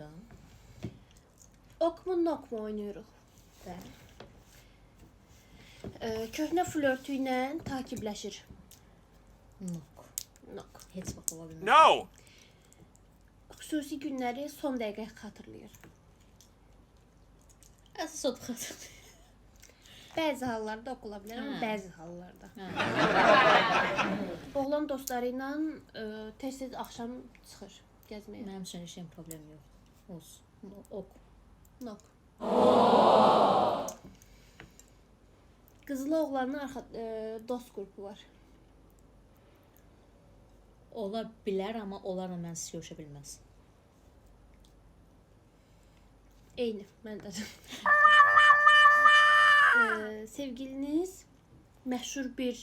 da. Ok mu, nok mu oynayırıq? Bəli. Köhnə flörtü ilə takibləşir. Nok. Nok. Heç vaxt ola bilməz. No! Xüsusi günləri son dəqiqə xatırlayır. Əsas odur xatırlayır. Bəzi hallarda ok ola bilər, amma Hə. bəzi hallarda. Oğlan dostları ilə tez-tez axşam çıxır gəzməyə. Mənim üçün heç bir problem yox. Olsun. Ok. Nok. Qızlı oğlanın dost qrupu var. Ola bilər, amma onlarla mən görüşə bilməz. Eyni, mən də. Sevgiliniz məşhur bir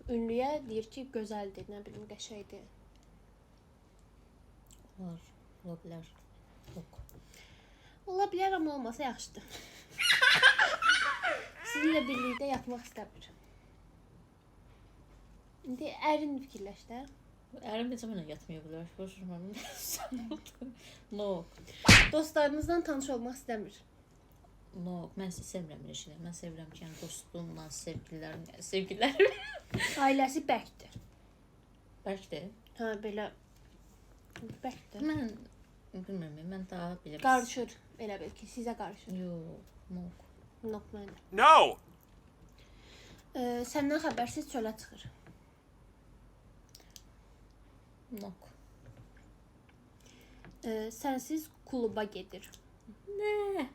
ünlüyə deyir ki, gözəldir, nə bilim, qəşəngdir. Ola bilər. Ok. Ola bilər, amma olmasa yaxşıdır. Sizinlə birlikdə yatmaq istəmir. İndi ərin fikirləş də. Ərim necə mənə yatmaya bilər? Boşurmam. Nok. Dostlarınızdan tanış olmaq istəmir. Nok. Mən sevmirəm elə şeylər. Mən sevirəm ki, yəni dostumla, sevgililərim. Ailəsi bərkdir. Bəlkə Hə, belə bərkdir. mən bilmirəm, mən daha belə Qarışır, elə bil ki, sizə qarışır. Yox, nok. Nok məndə. No! Səndən xəbərsiz çölə çıxır. Nok. Sənsiz kluba gedir. Nə?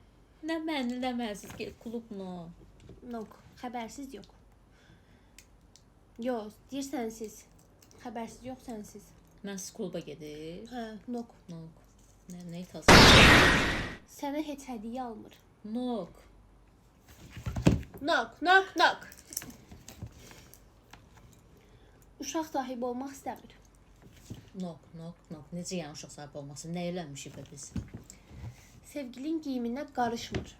Nə mənli, nə mənsiz ki, klub no. Nok, xəbərsiz yox. Yox, deyir sənsiz. Xəbərsiz yox, sənsiz. Mənsiz kluba gedir. Hə, nok. Nok. Nə ithas? Sənə heç hədiyyə almır. Nok. Nok, nok, nok. Uşaq sahibi olmaq istəmir. Nok. Necə yəni uşaq sahibi olması? Nə eləmişik biz? Sevgilin giyiminə qarışmır.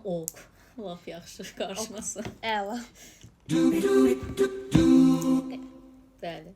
Ok. Laf yaxşı qarışması. Əla. Bəli.